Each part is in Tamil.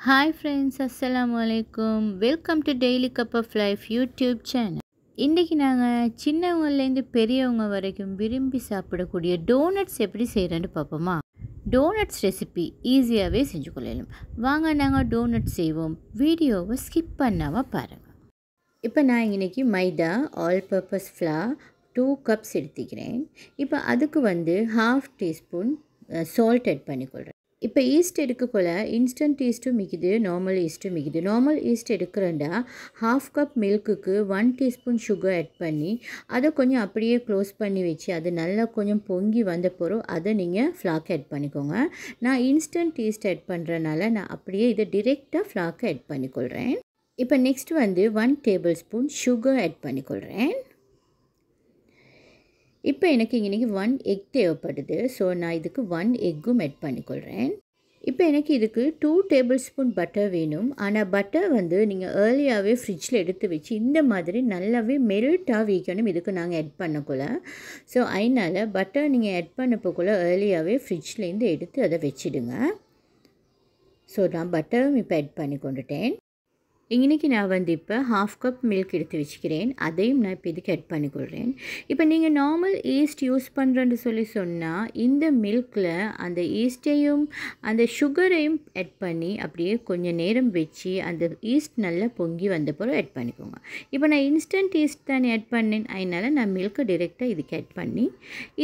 Hi friends, Assalamu alaikum. Welcome to Daily Cup of Life YouTube channel. இன்றைக்கி நாங்கள் சின்னவங்கலேருந்து பெரியவங்க வரைக்கும் விரும்பி சாப்பிடக்கூடிய டோனட்ஸ் எப்படி செய்கிறேன்னு பார்ப்போமா. டோனட்ஸ் ரெசிபி ஈஸியாகவே செஞ்சு கொள்ளலாம். வாங்க நாங்கள் டோனட்ஸ் செய்வோம். வீடியோவை ஸ்கிப் பண்ணாமல் பாருங்கள். இப்போ நான் இன்றைக்கி maida all purpose flour 2 cups எடுத்துக்கிறேன். இப்போ அதுக்கு ½ டீஸ்பூன் சால்ட் ஆட் பண்ணிக்கொள்கிறேன். இப்போ ஈஸ்ட் எடுக்கக்குள்ள இன்ஸ்டன்ட் ஈஸ்ட்டும் மிக்குது, நார்மல் ஈஸ்ட்டும் மிக்குது. நார்மல் ஈஸ்ட் எடுக்கிறேன்டா ½ கப் மில்க்குக்கு 1 டீஸ்பூன் சுகர் ஆட் பண்ணி அதை கொஞ்சம் அப்படியே க்ளோஸ் பண்ணி வச்சு அது நல்லா கொஞ்சம் பொங்கி வந்த பிறகு அதை நீங்கள் ஃப்ளாக் ஆட் பண்ணிக்கோங்க. நான் இன்ஸ்டன்ட் ஈஸ்ட் ஆட் பண்ணுறனால நான் அப்படியே இதை டிரெக்டாக ஃப்ளாக் ஆட் பண்ணிக்கொள்கிறேன். இப்போ next 1 tablespoon sugar add பண்ணிக்கொள்கிறேன். இப்போ எனக்கு இன்றைக்கி 1 எக் தேவைப்படுது. ஸோ நான் இதுக்கு 1 எக்கும் ஆட் பண்ணிக்கொள்கிறேன். இப்போ எனக்கு இதுக்கு 2 டேபிள் ஸ்பூன் பட்டர் வேணும். ஆனால் பட்டர் நீங்கள் ஏர்லியாகவே ஃப்ரிட்ஜில் எடுத்து வச்சு இந்த மாதிரி நல்லாவே மெல்ட்டாக வைக்கணும். இதுக்கு நாங்கள் ஆட் பண்ணக்குள்ள ஸோ அதனால் பட்டர் நீங்கள் ஆட் பண்ணப்போக்குள்ள ஏர்லியாகவே ஃப்ரிட்ஜ்லேருந்து எடுத்து அதை வச்சிடுங்க. ஸோ நான் பட்டரும் இப்போ ஆட் பண்ணி கொண்டுட்டேன். இன்றைக்கி நான் இப்போ ½ கப் மில்க் எடுத்து வச்சுக்கிறேன். அதையும் நான் இப்போ இதுக்கு ஆட் பண்ணிக்கொள்கிறேன். இப்போ நீங்கள் நார்மல் ஈஸ்ட் யூஸ் பண்ணுறேன்னு சொன்னால் இந்த மில்கில் அந்த ஈஸ்ட்டையும் அந்த சுகரையும் ஆட் பண்ணி அப்படியே கொஞ்சம் நேரம் வச்சு அந்த ஈஸ்ட் நல்லா பொங்கி வந்த பிறகு ஆட் பண்ணிக்கோங்க. இப்போ நான் இன்ஸ்டன்ட் ஈஸ்ட் தானே ஆட் பண்ணேன், அதனால் நான் மில்க்கை டிரெக்டாக இதுக்கு ஆட் பண்ணி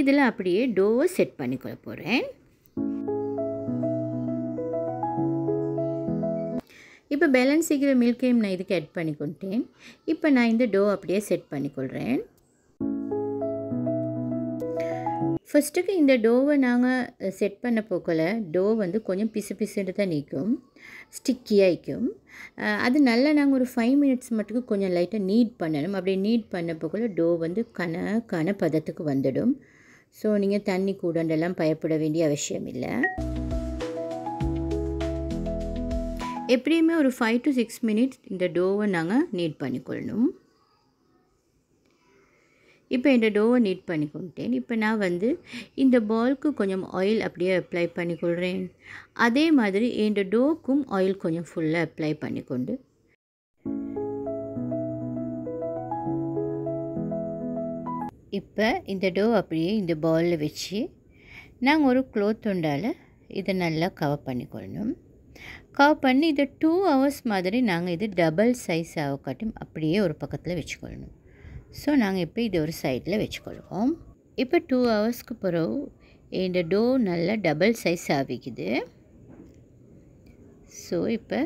இதில் அப்படியே டோவை செட் பண்ணிக்கொள்ள போகிறேன். இப்போ பேலன்ஸ் செய்கிற மில்கையும் நான் இதுக்கு ஆட் பண்ணிக்கொண்டேன். இப்போ நான் இந்த டோ அப்படியே செட் பண்ணிக்கொள்கிறேன். ஃபஸ்ட்டுக்கு இந்த டோவை நாங்கள் செட் பண்ண போக்கல டோ கொஞ்சம் பிசு பிசுன்னு தான் நிற்கும், ஸ்டிக்கியாக இருக்கும். அது நல்லா நாங்கள் ஒரு 5 மினிட்ஸ் மட்டுக்கு கொஞ்சம் லைட்டாக நீட் பண்ணணும். அப்படியே நீட் பண்ண போக்கல டோ கன பதத்துக்கு வந்துடும். ஸோ நீங்கள் தண்ணி கூடண்டெல்லாம் பயப்பட வேண்டிய அவசியம் இல்லை. எப்படியுமே ஒரு 5 to 6 மினிட்ஸ் இந்த டோவை நாங்கள் நீட் பண்ணிக்கொள்ளணும். இப்போ இந்த டோவை நீட் பண்ணிக்கொண்டேன். இப்போ நான் இந்த பால்க்கு கொஞ்சம் ஆயில் அப்படியே அப்ளை பண்ணிக்கொள்கிறேன். அதே மாதிரி இந்த டோக்கும் ஆயில் கொஞ்சம் ஃபுல்லாக அப்ளை பண்ணிக்கொண்டு இப்போ இந்த டோ அப்படியே இந்த பாலில் வச்சு நாங்கள் ஒரு க்ளோத் உண்டால் இதை நல்லா கவர் பண்ணிக்கொள்ளணும். கவர் பண்ணி இதை 2 ஹவர்ஸ் மாதிரி நாங்கள் இது டபுள் சைஸ் ஆகக்காட்டும் அப்படியே ஒரு பக்கத்தில் வச்சுக்கொள்ளணும். ஸோ நாங்கள் இப்போ இது ஒரு சைடில் வச்சுக்கொள்வோம். இப்போ 2 ஹவர்ஸ்க்கு பிறகு இந்த டோ நல்லா டபுள் சைஸ் ஆகிக்குது. ஸோ இப்போ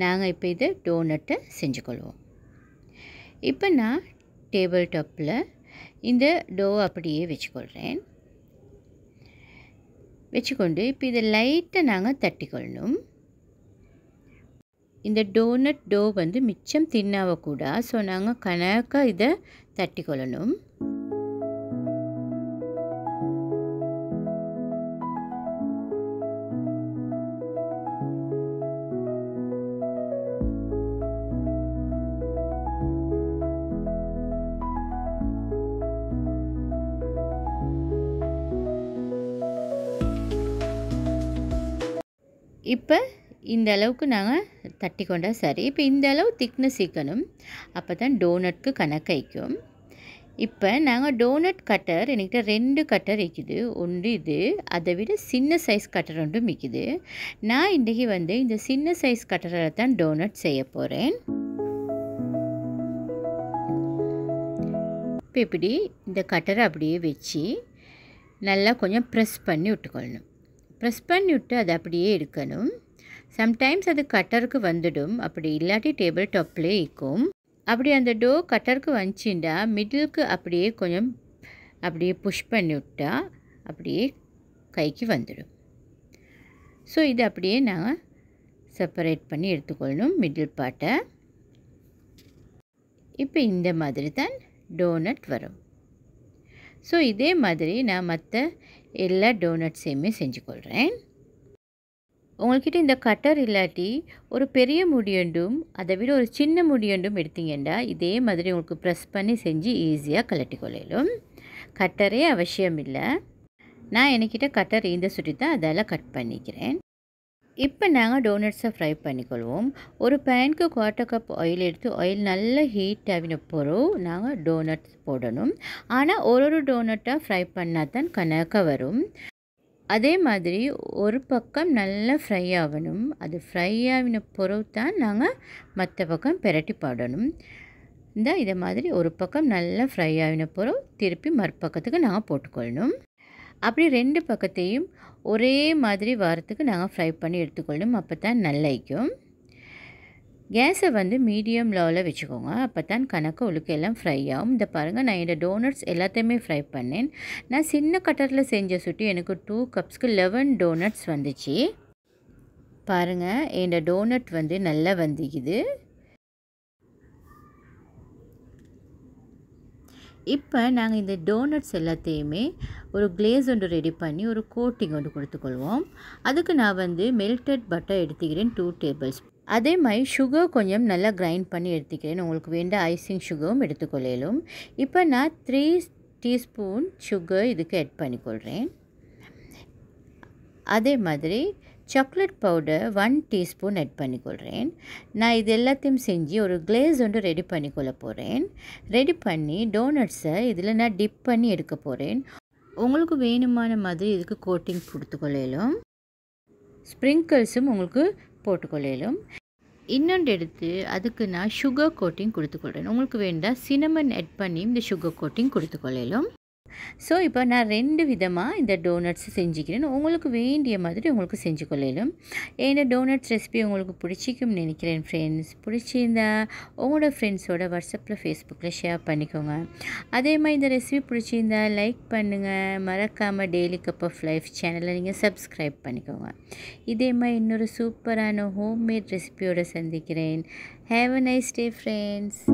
நாங்கள் இப்போ இதை டோனட்டை செஞ்சுக்கொள்வோம். இப்போ நான் டேபிள் டாப்பில் இந்த டோ அப்படியே வச்சுக்கொள்கிறேன். வச்சுக்கொண்டு இப்போ இதை லைட்டாக நாங்கள் தட்டிக்கொள்ளணும். இந்த டோனட் டோ மிச்சம் தின்னாவக்கூடா. ஸோ நாங்கள் கணக்காக இதை தட்டிக்கொள்ளணும். இப்போ இந்த அளவுக்கு நாங்கள் தட்டி கொண்டா சரி. இப்போ இந்த அளவு திக்னஸ் இருக்கணும், அப்போ தான் டோனட்க்கு கணக்காய்க்கும். இப்போ நாங்கள் டோனட் கட்டர் என்கிட்ட 2 கட்டர் இருக்குது. ஒன்று இது, அதை விட சின்ன சைஸ் கட்டர் ஒன்றும் இருக்குது. நான் இன்றைக்கி இந்த சின்ன சைஸ் கட்டரில் தான் டோனட் செய்ய போகிறேன். இப்போ இப்படி இந்த கட்டரை அப்படியே வச்சு நல்லா கொஞ்சம் ப்ரெஸ் பண்ணி விட்டுக்கொள்ளணும். ப்ரெஸ் பண்ணி விட்டு அதை அப்படியே எடுக்கணும். சம்டைம்ஸ் அது கட்டருக்கு வந்துடும், அப்படி இல்லாட்டி டேபிள் டாப்லேயே இருக்கும். அப்படி அந்த டோ கட்டருக்கு வந்துச்சுண்டா மிடிலுக்கு அப்படியே கொஞ்சம் அப்படியே புஷ் பண்ணி விட்டா அப்படியே கைக்கு வந்துடும். ஸோ இது அப்படியே நாங்கள் செப்பரேட் பண்ணி எடுத்துக்கொள்ளணும் மிடில் பார்ட்டை. இப்போ இந்த மாதிரி தான் டோனட் வரும். ஸோ இதே மாதிரி நான் மற்ற எல்லா டோனட்ஸையுமே செஞ்சுக்கொள்கிறேன். உங்கள்கிட்ட இந்த கட்டர் இல்லாட்டி ஒரு பெரிய முடியண்டும் அதை விட ஒரு சின்ன முடியண்டும் எடுத்தீங்கன்னா இதே மாதிரி உங்களுக்கு ப்ரெஸ் பண்ணி செஞ்சு ஈஸியாக கலட்டி கொள்ளலும். கட்டரே அவசியம் இல்லை. நான் என்கிட்ட கட்டர் இந்த சுட்டி தான் அதால் கட் பண்ணிக்கிறேன். இப்போ நாங்கள் டோனட்ஸை ஃப்ரை பண்ணிக்கொள்வோம். ஒரு பேனுக்கு 1/4 கப் ஆயில் எடுத்து ஆயில் நல்லா ஹீட் ஆகின பிறகு நாங்கள் டோனட்ஸ் போடணும். ஆனால் ஒரு டோனட்டாக ஃப்ரை பண்ணால் தான் கணக்காக வரும். அதே மாதிரி ஒரு பக்கம் நல்லா ஃப்ரை ஆகணும். அது ஃப்ரை ஆகின பிறகு தான் நாங்கள் மற்ற பக்கம் பிரட்டி போடணும். இதை மாதிரி ஒரு பக்கம் நல்லா ஃப்ரை ஆகின பிறகு திருப்பி மறுபக்கத்துக்கு நாங்கள் போட்டுக்கொள்ளணும். அப்படி 2 பக்கத்தையும் ஒரே மாதிரி வாரத்துக்கு நாங்கள் ஃப்ரை பண்ணி எடுத்துக்கொள்ளணும். அப்போ தான் நல்லாயிருக்கும். கேஸை மீடியம் லெவலில் வச்சுக்கோங்க. அப்போ தான் கணக்கு உளுக்கு எல்லாம் ஃப்ரை ஆகும். இந்த பாருங்கள், நான் என்னோடய டோனட்ஸ் எல்லாத்தையுமே ஃப்ரை பண்ணேன். நான் சின்ன கட்டரில் செஞ்ச சுட்டி எனக்கு 2 கப்ஸ்க்கு 11 டோனட்ஸ் வந்துச்சு. பாருங்கள், என்னோடய டோனட் நல்லா வந்துக்குது. இப்போ நாங்கள் இந்த டோனட்ஸ் எல்லாத்தையுமே ஒரு கிளேஸ் ஒன்று ரெடி பண்ணி ஒரு கோட்டிங் ஒன்று கொடுத்துக்கொள்வோம். அதுக்கு நான் மெல்டட் பட்டர் எடுத்துக்கிறேன் 2 டேபிள் ஸ்பூன். அதே மாதிரி சுகர் கொஞ்சம் நல்லா கிரைண்ட் பண்ணி எடுத்துக்கிறேன். உங்களுக்கு வேண்ட ஐசிங் சுகரும் எடுத்துக்கொள்ளலும். இப்போ நான் 3 டீஸ்பூன் சுகர் இதுக்கு ஆட் பண்ணிக்கொள்கிறேன். அதே மாதிரி சாக்லேட் பவுடர் 1 டீஸ்பூன் ஆட் பண்ணிக்கொள்கிறேன். நான் இது எல்லாத்தையும் செஞ்சு ஒரு கிளேஸ் ஒன்று ரெடி பண்ணிக்கொள்ள போகிறேன். ரெடி பண்ணி டோனட்ஸை இதில் நான் டிப் பண்ணி எடுக்க போகிறேன். உங்களுக்கு வேணுமான மாதிரி இதுக்கு கோட்டிங் கொடுத்துக்கொள்ளலும். ஸ்ப்ரிங்கிள்ஸும் உங்களுக்கு போட்டுக்கொள்ளலும். இன்னொன்று எடுத்து அதுக்கு நான் சுகர் கோட்டிங் கொடுத்துக்கொள்கிறேன். உங்களுக்கு வேண்டாம் சினமன் ஆட் பண்ணி இந்த சுகர் கோட்டிங் கொடுத்துக்கொள்ளலும். ஸோ இப்போ நான் 2 விதமாக இந்த டோனட்ஸ் செஞ்சுக்கிறேன். உங்களுக்கு வேண்டிய மாதிரி உங்களுக்கு செஞ்சு கொள்ளலும். இந்த டோனட்ஸ் ரெசிபி உங்களுக்கு பிடிச்சிக்கும்னு நினைக்கிறேன் ஃப்ரெண்ட்ஸ். பிடிச்சிருந்தா உங்களோட ஃப்ரெண்ட்ஸோட வாட்ஸ்அப்பில் ஃபேஸ்புக்கில் ஷேர் பண்ணிக்கோங்க. அதே மாதிரி இந்த ரெசிபி பிடிச்சிருந்தா லைக் பண்ணுங்கள். மறக்காமல் டெய்லி கப் ஆஃப் லைஃப் சேனலை நீங்கள் சப்ஸ்கிரைப் பண்ணிக்கோங்க. இதே மாதிரி இன்னொரு சூப்பரான ஹோம்மேட் ரெசிபியோடு சந்திக்கிறேன். Have a nice day friends.